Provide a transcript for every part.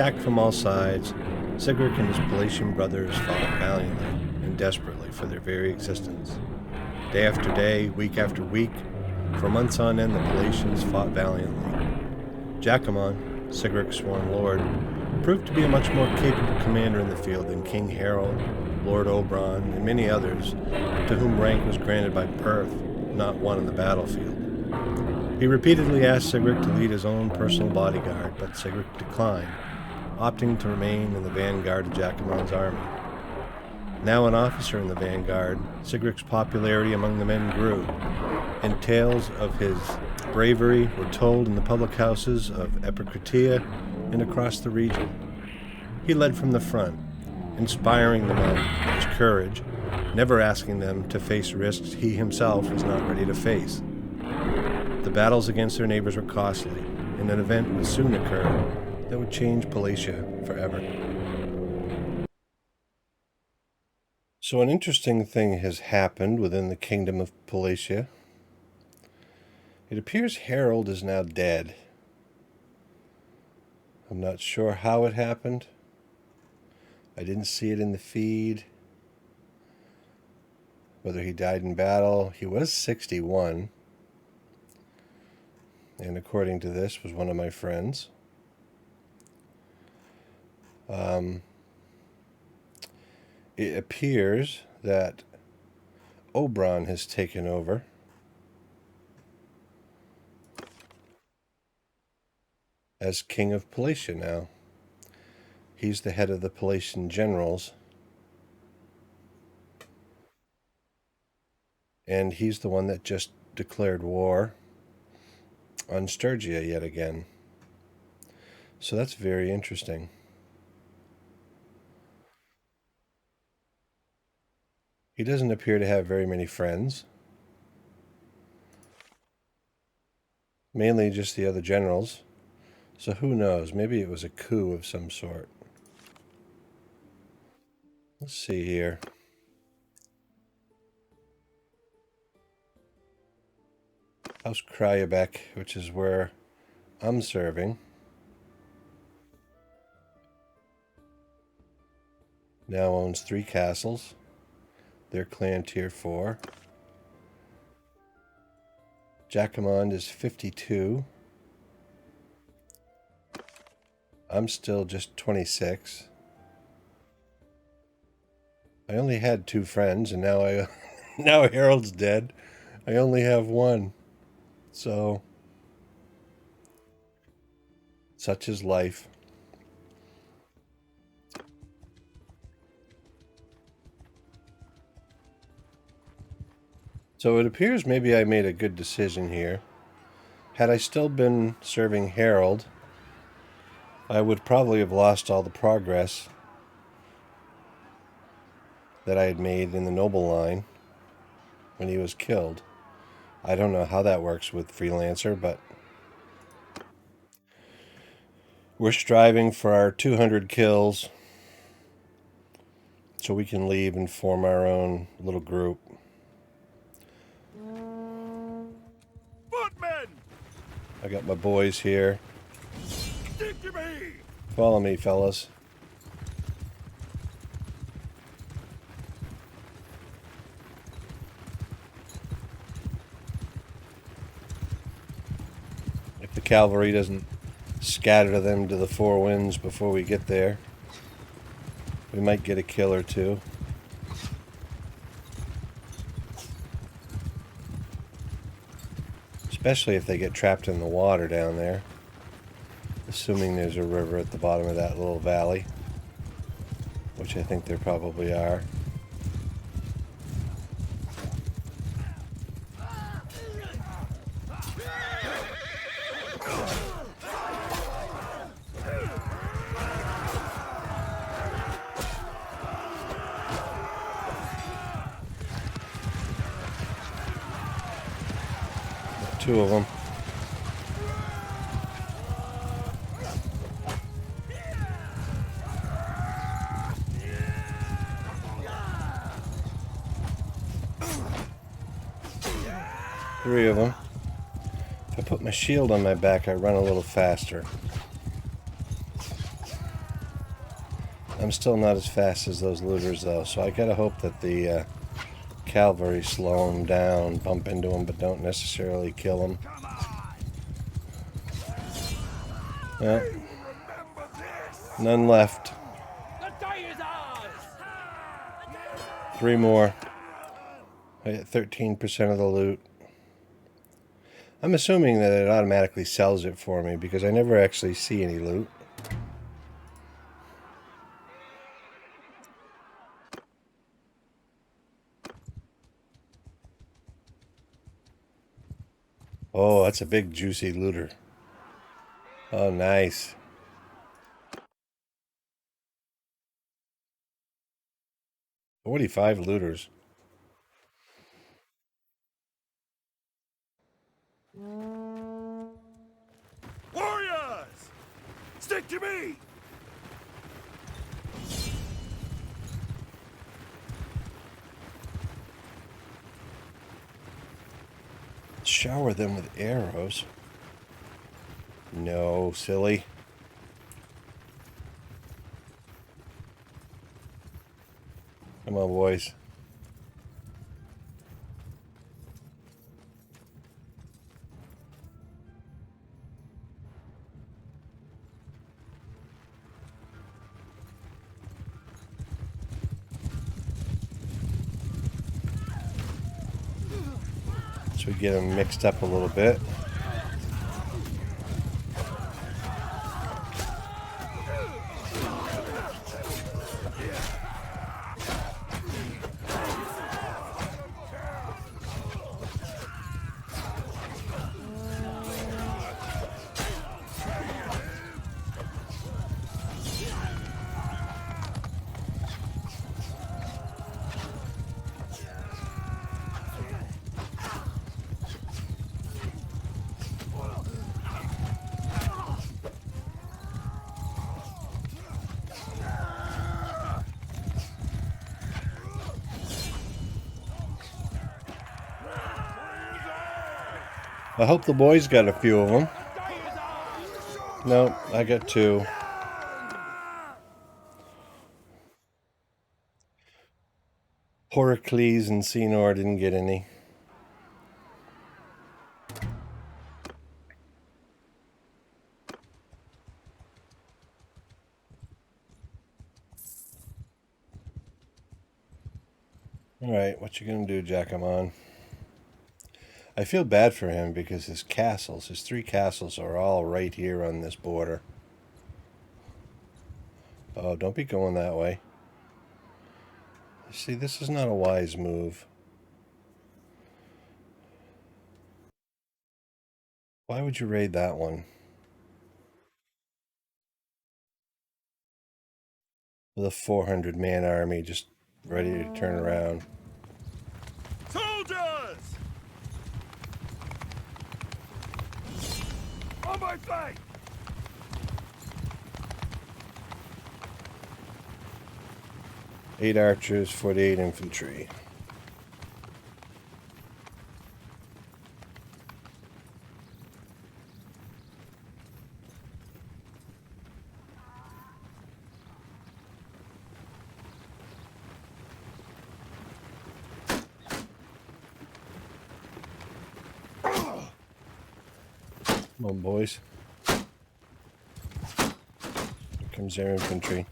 attacked from all sides, Sigric and his Palatine brothers fought valiantly and desperately for their very existence. Day after day, week after week, for months on end, the Palatines fought valiantly. Jacamon, Sigric's sworn lord, proved to be a much more capable commander in the field than King Harold, Lord Oberon, and many others, to whom rank was granted by birth, not won in the battlefield. He repeatedly asked Sigric to lead his own personal bodyguard, but Sigric declined, opting to remain in the vanguard of Jacamon's army. Now an officer in the vanguard, Sigric's popularity among the men grew, and tales of his bravery were told in the public houses of Epicratia and across the region. He led from the front, inspiring the men with his courage, never asking them to face risks he himself was not ready to face. The battles against their neighbors were costly, and an event would soon occur that would change Paleicia forever. So an interesting thing has happened within the kingdom of Paleicia. It appears Harold is now dead. I'm not sure how it happened. I didn't see it in the feed. Whether he died in battle. He was 61. And according to this, was one of my friends. It appears that Oberon has taken over. As king of Paleicia now. He's the head of the Palatine generals. And he's the one that just declared war on Sturgia yet again. So that's very interesting. He doesn't appear to have very many friends. Mainly just the other generals. So who knows? Maybe it was a coup of some sort. Let's see here. House Kryabeck, which is where I'm serving, now owns 3 castles. They're clan tier 4. Jacamond is 52. I'm still just 26. I only had 2 friends, and now now Harold's dead. I only have 1. So, such is life. So it appears maybe I made a good decision here. Had I still been serving Harold, I would probably have lost all the progress that I had made in the noble line when he was killed. I don't know how that works with Freelancer, but we're striving for our 200 kills so we can leave and form our own little group. Footmen! I got my boys here. Stick to me! Follow me, fellas. If the cavalry doesn't scatter them to the 4 winds before we get there, we might get a kill or 2. Especially if they get trapped in the water down there. Assuming there's a river at the bottom of that little valley. Which I think there probably are. Two of them. Three of them. If I put my shield on my back, I run a little faster. I'm still not as fast as those looters, though, so I gotta hope that the cavalry slow them down, bump into them, but don't necessarily kill them. Well, none left. 3 more. I get 13% of the loot. I'm assuming that it automatically sells it for me because I never actually see any loot. Oh, that's a big juicy looter. Oh, nice. $45 looters. Warriors! Stick to me! Shower them with arrows. No, silly. Come on, boys. So we get them mixed up a little bit. I hope the boys got a few of them. Nope, I got 2. Horicles and Senor didn't get any. Alright, what you gonna do, Jackamon? I feel bad for him because his 3 castles are all right here on this border. Oh, don't be going that way. See, this is not a wise move. Why would you raid that one? With a 400-man army just ready to turn around. Soldiers! On my flank! Eight archers, 48 infantry. Come on, boys. Here comes their infantry.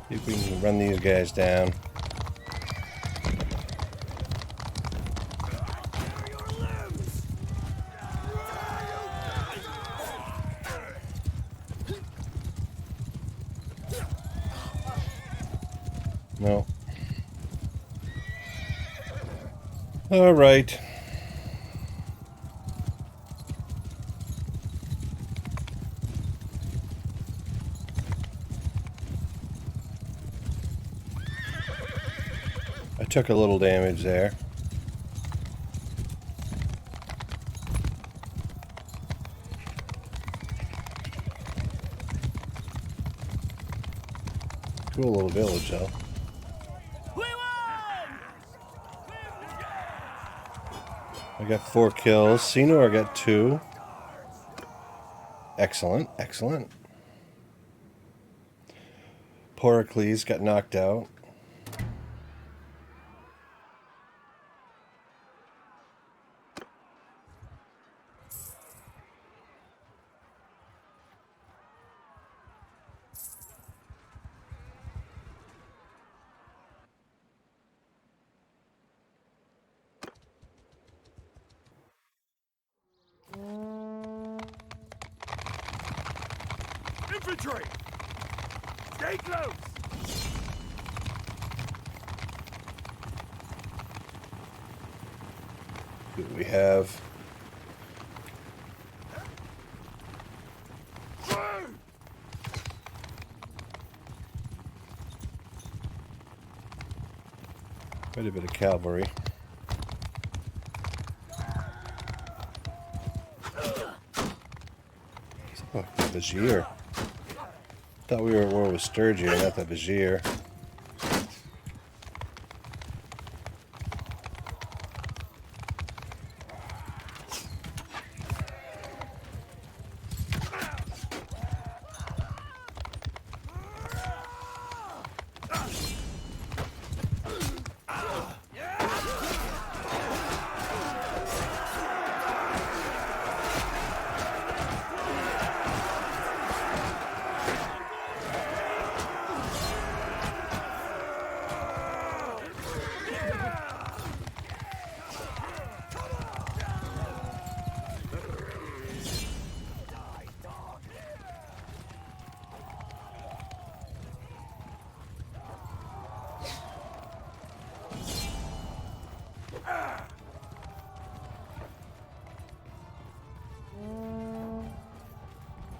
See if we can run these guys down. No. All right. I took a little damage there. Cool little village, though. I got 4 kills. Senor got 2. Excellent, excellent. Paleic got knocked out. Infantry! Stay close! Who do we have? Quite a bit of cavalry. Oh, the Vizier. Thought we were at war with Sturgier, not the Vizier.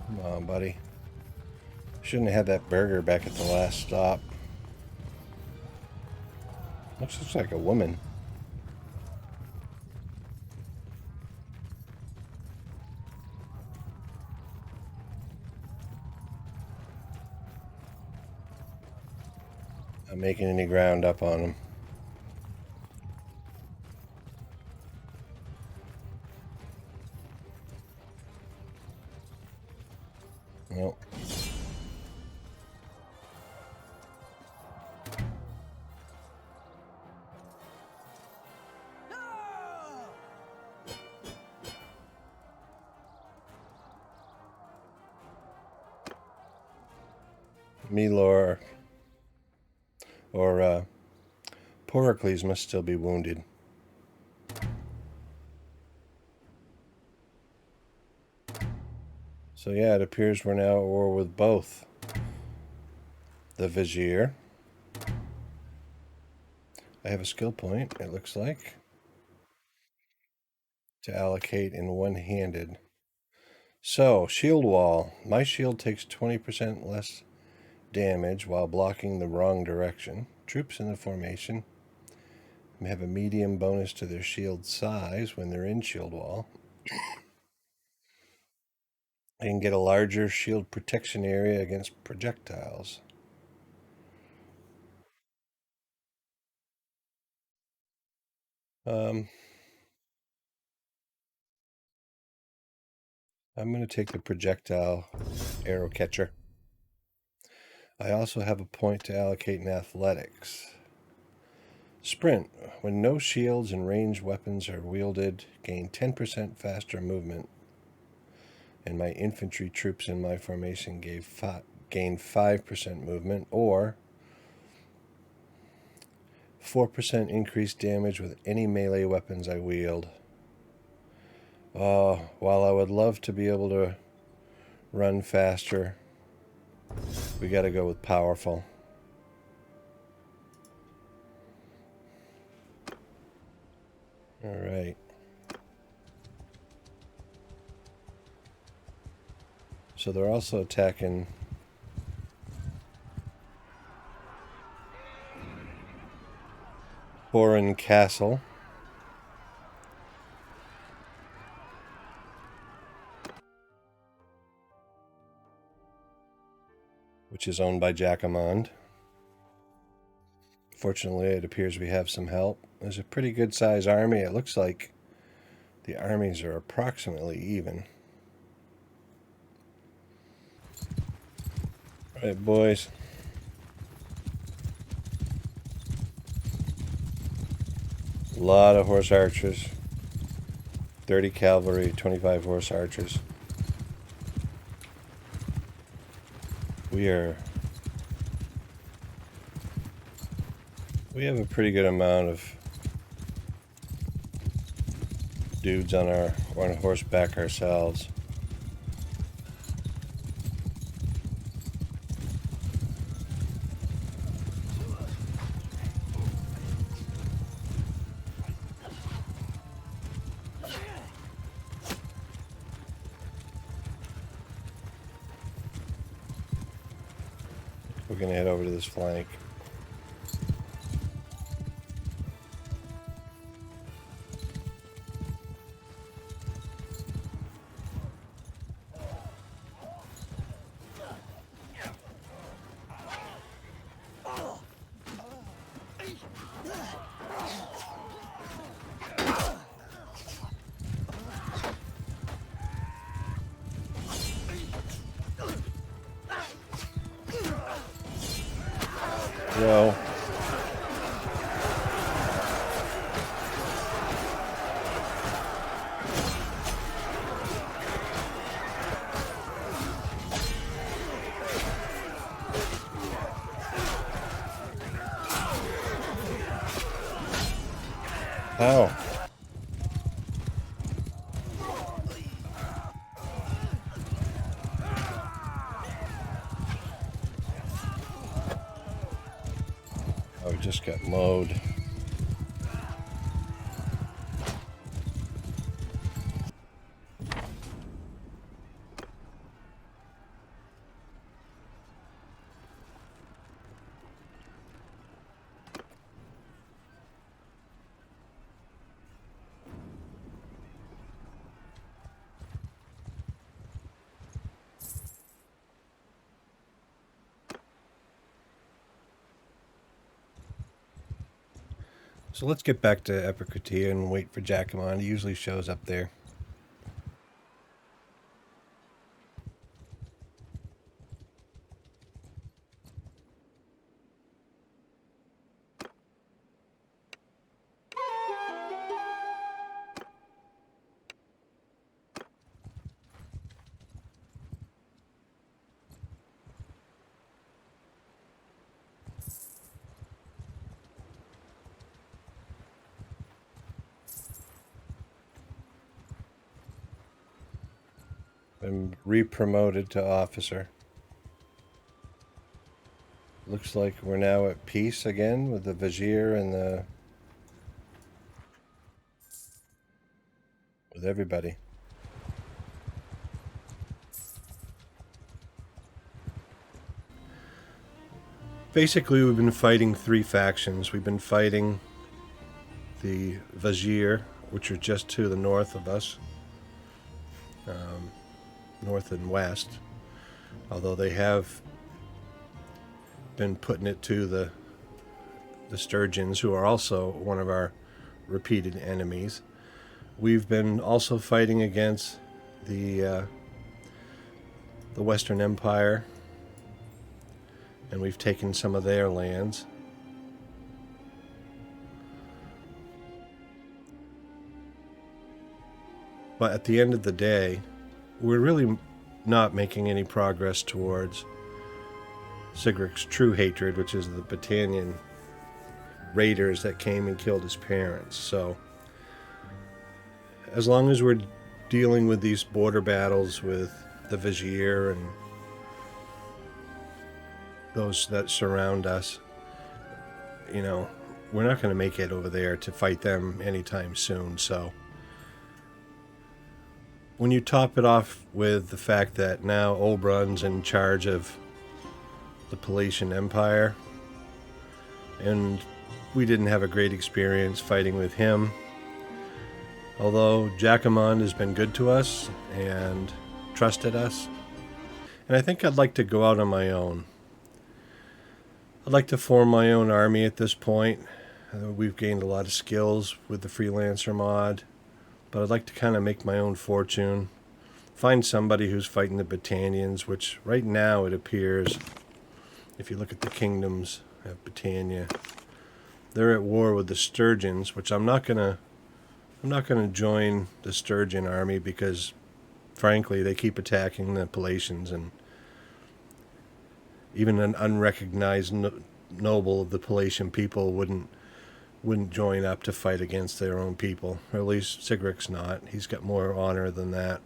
Come on, buddy. Shouldn't have had that burger back at the last stop. Looks like a woman. Not making any ground up on him. Nope. Milor or Paleic must still be wounded. So yeah, it appears we're now at war with both the Vizier. I have a skill point, it looks like, to allocate in one-handed. So, shield wall. My shield takes 20% less damage while blocking the wrong direction. Troops in the formation may have a medium bonus to their shield size when they're in shield wall. They can get a larger shield protection area against projectiles. I'm going to take the projectile arrow catcher. I also have a point to allocate in athletics. Sprint. When no shields and ranged weapons are wielded, gain 10% faster movement. And my infantry troops in my formation gain 5% movement, or 4% increased damage with any melee weapons I wield. While I would love to be able to run faster, we got to go with powerful. All right. So they're also attacking Boren Castle. Which is owned by Jacquemond. Fortunately, it appears we have some help. There's a pretty good size army. It looks like the armies are approximately even. All right, boys. A lot of horse archers. 30 cavalry, 25 horse archers. We have a pretty good amount of dudes on horseback ourselves. We're going to head over to this flank. Go. How? Oh, we just got mowed. So let's get back to Epicratia and wait for Jacquemond. He usually shows up there. Been re-promoted to officer. Looks like we're now at peace again with the Vizier and with everybody. Basically, we've been fighting three factions. We've been fighting the Vizier, which are just to the north of us, north and west, although they have been putting it to the Sturgeons, who are also one of our repeated enemies. We've been also fighting against the Western Empire, and we've taken some of their lands. But at the end of the day, we're really not making any progress towards Sigric's true hatred, which is the Battanian raiders that came and killed his parents. So as long as we're dealing with these border battles with the Vizier and those that surround us, we're not going to make it over there to fight them anytime soon. So when you top it off with the fact that now Oberon's in charge of the Paleic Empire, and we didn't have a great experience fighting with him, although Jacquemont has been good to us and trusted us, and I think I'd like to go out on my own. I'd like to form my own army at this point. We've gained a lot of skills with the Freelancer mod, but I'd like to kind of make my own fortune. Find somebody who's fighting the Battanians, which right now it appears, if you look at the kingdoms of Battania, they're at war with the Sturgeons, which I'm not gonna join the Sturgeon army because, frankly, they keep attacking the Palatines, and even an unrecognized noble of the Palatine people wouldn't join up to fight against their own people. Or at least Sigric's not. He's got more honor than that.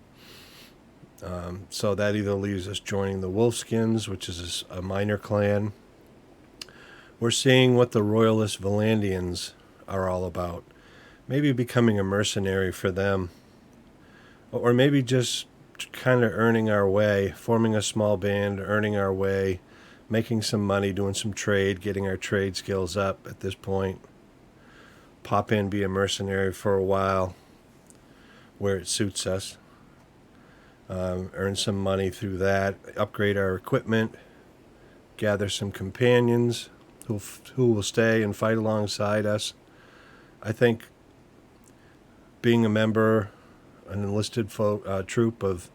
So that either leaves us joining the Wolfskins, which is a minor clan. We're seeing what the Royalist Valandians are all about. Maybe becoming a mercenary for them. Or maybe just kind of earning our way, forming a small band, earning our way, making some money, doing some trade, getting our trade skills up at this point. Pop in, be a mercenary for a while where it suits us. Earn some money through that, upgrade our equipment, gather some companions who will stay and fight alongside us. I think being a member, an enlisted troop of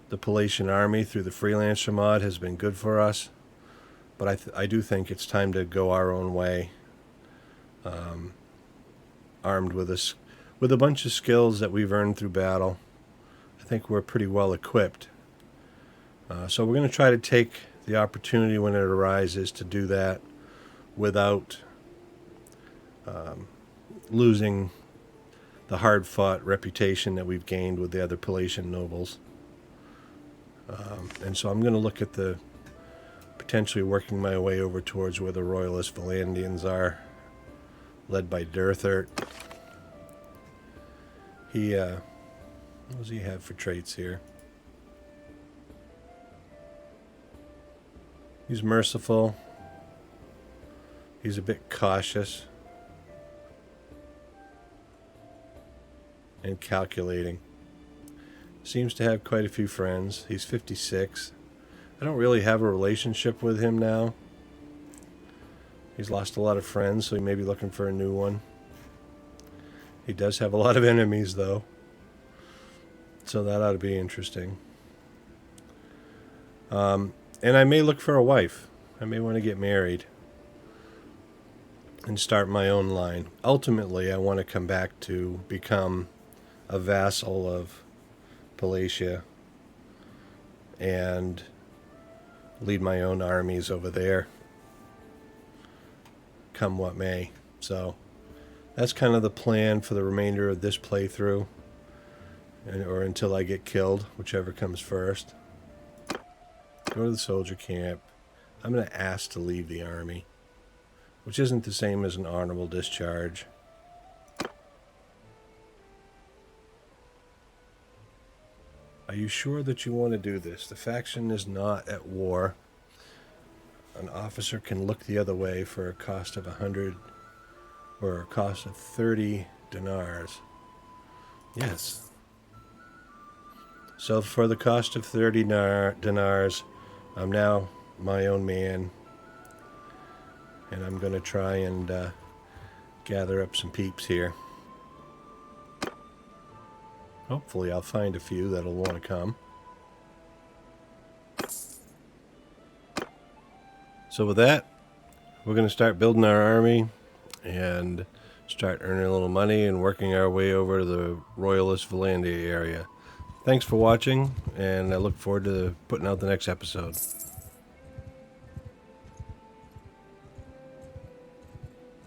the Palatine army through the Freelancer mod has been good for us, but I do think it's time to go our own way, armed with a bunch of skills that we've earned through battle. I think we're pretty well equipped. So we're going to try to take the opportunity when it arises to do that without losing the hard-fought reputation that we've gained with the other Palatine nobles. And so I'm going to look at potentially working my way over towards where the Royalist Valandians are, led by Durthert. What does he have for traits here? He's merciful. He's a bit cautious. And calculating. Seems to have quite a few friends. He's 56. I don't really have a relationship with him now. He's lost a lot of friends, so he may be looking for a new one. He does have a lot of enemies, though. So that ought to be interesting. And I may look for a wife. I may want to get married and start my own line. Ultimately, I want to come back to become a vassal of Palatia and lead my own armies over there, come what may. So that's kind of the plan for the remainder of this playthrough, or until I get killed, whichever comes first. Go to the soldier camp. I'm going to ask to leave the army, which isn't the same as an honorable discharge. Are you sure that you want to do this? The faction is not at war. An officer can look the other way for a cost of 100 or a cost of 30 dinars. Yes. So for the cost of 30 dinars, I'm now my own man. And I'm going to try and gather up some peeps here. Hopefully I'll find a few that'll want to come. So with that, we're going to start building our army and start earning a little money and working our way over to the Royalist Valandia area. Thanks for watching, and I look forward to putting out the next episode.